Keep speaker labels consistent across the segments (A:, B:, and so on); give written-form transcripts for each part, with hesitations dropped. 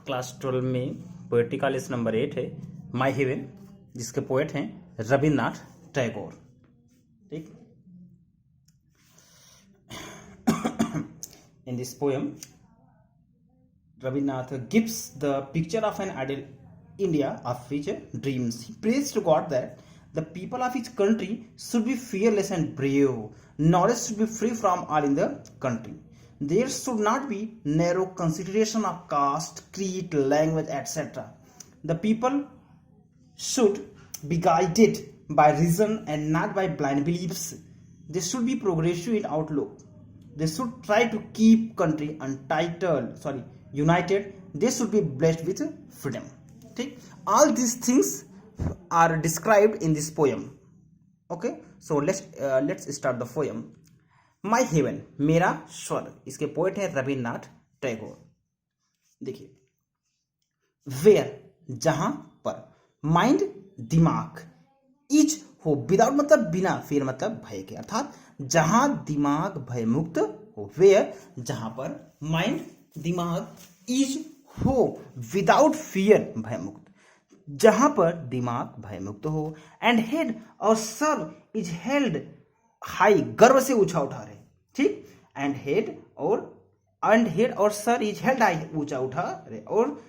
A: Class 12 में poetry का list number 8 है माई हेवन, जिसके पोएट हैं रविन्द्रनाथ टैगोर। ठीक, in this poem Rabindranath gives the picture of an ideal India of his dreams. He prays to God that the people of his country should be fearless and brave. Knowledge should be free from all in the country. There should not be narrow consideration of caste, creed, language, etc. The people should be guided by reason and not by blind beliefs. They should be progressive in outlook. They should try to keep country united. They should be blessed with freedom. ठीक, all these things are described in this poem. Okay, so let's start the poem. My heaven, मेरा स्वर्ग, इसके poet है रविन्द्रनाथ टैगोर। देखिए, where, जहां पर, mind दिमाग, is हो, विदाउट मतलब बिना, फिर मतलब भय के, अर्थात जहां दिमाग भय मुक्त हो। वेयर, जहां पर, माइंड दिमाग, इज हो, विदाउट फियर भय मुक्त, जहां पर दिमाग भय मुक्त हो। एंड हेड और सर इज हेल्ड हाई, गर्व से ऊंचा उठा रहे। ठीक, एंड हेड और सर इज हेल्ड हाई, ऊंचा उठा रहे, और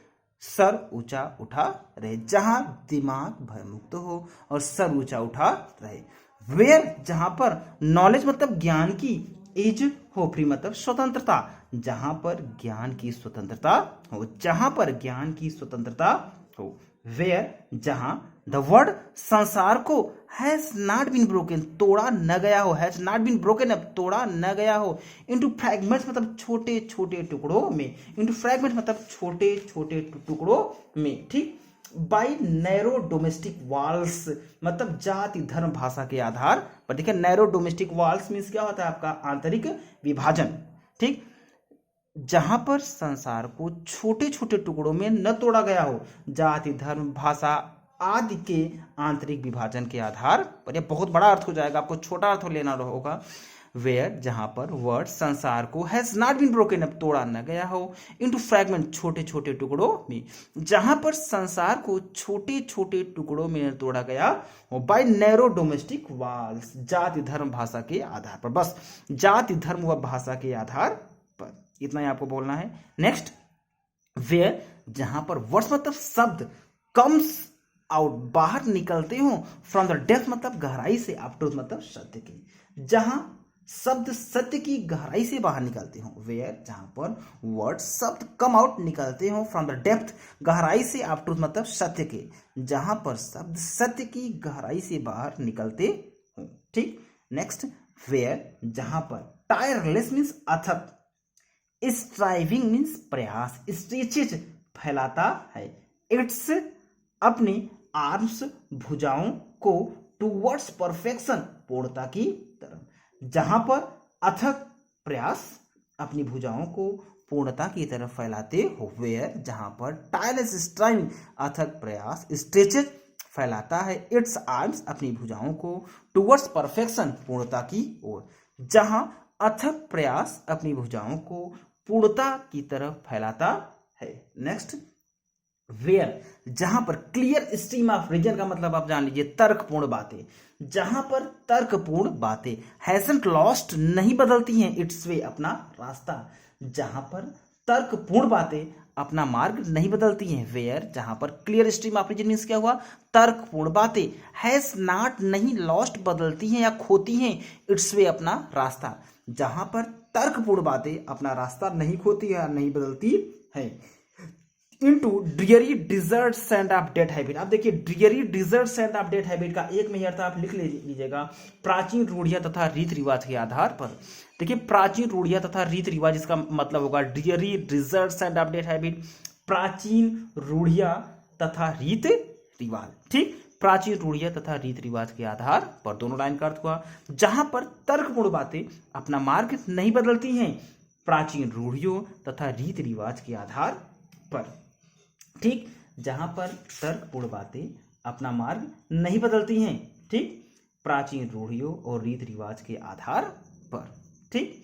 A: सर ऊंचा उठा रहे। जहां दिमाग भयमुक्त हो और सर ऊंचा उठा रहे। वेयर, जहां पर, नॉलेज मतलब ज्ञान की, इज हो, फ्री मतलब स्वतंत्रता, जहां पर ज्ञान की स्वतंत्रता हो, जहां पर ज्ञान की स्वतंत्रता हो। वेयर, जहां, द वर्ड संसार को, हैज नॉट बीन ब्रोकन, तोड़ा न गया हो, हैज नॉट बीन ब्रोकन, अब तोड़ा न गया हो, इनटू फ्रैगमेंट्स मतलब छोटे छोटे टुकड़ों में, इनटू फ्रैगमेंट मतलब छोटे छोटे टुकड़ों में। ठीक, बाई नैरो डोमेस्टिक वॉल्स मतलब जाति धर्म भाषा के आधार पर। देखिए, नैरो डोमेस्टिक वॉल्स मीन्स क्या होता है, आपका आंतरिक विभाजन। ठीक, जहां पर संसार को छोटे छोटे टुकड़ों में न तोड़ा गया हो, जाति धर्म भाषा आदि के आंतरिक विभाजन के आधार पर। यह बहुत बड़ा अर्थ हो जाएगा, आपको छोटा अर्थ लेना होगा। वेयर, जहां पर, वर्ड संसार को, हैज नॉट बीन ब्रोकन अब तोड़ा न गया हो, इनटू फ्रैगमेंट छोटे छोटे टुकड़ों में, जहां पर संसार को छोटे छोटे टुकड़ों में तोड़ा गया हो। बाय नैरो डोमेस्टिक वॉल्स, जाति धर्म भाषा के आधार पर, बस जाति धर्म व भाषा के आधार पर, इतना ही आपको बोलना है। नेक्स्ट, वेयर, जहां पर, वर्ड्स मतलब शब्द, कम्स आउट बाहर निकलते हो, फ्रॉम द डेप्थ मतलब गहराई से, अप टू मतलब सत्य की, जहां शब्द सत्य की गहराई से बाहर निकलते हो। वेयर, जहां पर, वर्ड शब्द कम आउट निकलते हो, फ्रॉम द डेप्थ गहराई से, अप टू मतलब सत्य के, जहां पर शब्द सत्य की गहराई से बाहर निकलते हो। ठीक, नेक्स्ट, वेयर, जहां पर, टायरलेस मीन्स अथक, स्ट्राइविंग मीन्स प्रयास, स्ट्रेचेज फैलाता है, इट्स अपनी आर्म्स भुजाओं को, टूवर्ड्स परफेक्शन पूर्णता की तरफ, जहां पर अथक प्रयास अपनी भुजाओं को पूर्णता की तरफ फैलाते हो। वेयर, जहां पर, टायरलेस स्ट्राइविंग अथक प्रयास, स्ट्रेचेज फैलाता है, इट्स आर्म्स अपनी भुजाओं को, टूवर्ड्स परफेक्शन पूर्णता की ओर, जहां अथक प्रयास अपनी भुजाओं को पूर्णता की तरफ फैलाता है। नेक्स्ट, वेयर, जहां पर, क्लियर स्ट्रीम ऑफ रीजन का मतलब आप जान लीजिए, तर्कपूर्ण बातें, जहां पर तर्कपूर्ण बातें, हैजंट लॉस्ट नहीं बदलती हैं, इट्स वे अपना रास्ता, जहां पर तर्कपूर्ण बातें अपना मार्ग नहीं बदलती हैं। वेयर, जहां पर, clear stream of reason means क्या हुआ, तर्कपूर्ण बातें, हैज नॉट नहीं, लॉस्ट बदलती हैं या खोती हैं, इट्स वे अपना रास्ता, जहां पर तर्कपूर्ण बातें अपना रास्ता नहीं खोती है, नहीं बदलती है। Into dreary desert sand of dead habit. आप देखिए, dreary desert sand of dead habit का एक में ही अर्थ आप लिख लीजिएगा, प्राचीन रूढ़ियां तथा रीति रिवाज के आधार पर। देखिए, प्राचीन रूढ़ियां तथा रीति रिवाज, इसका मतलब होगा dreary desert sand of dead habit, प्राचीन रूढ़ियां तथा रीति रिवाज। ठीक, प्राचीन रूढ़ियां तथा रीति रिवाज के आधार पर, दोनों लाइन का अर्थ हुआ, जहां पर तर्कपूर्ण बातें अपना मार्ग नहीं बदलती हैं, प्राचीन रूढ़ियों तथा रीति रिवाज के आधार पर। ठीक, जहां पर तर्कपूर्ण बातें अपना मार्ग नहीं बदलती हैं, ठीक, प्राचीन रूढ़ियों और रीति रिवाज के आधार पर। ठीक,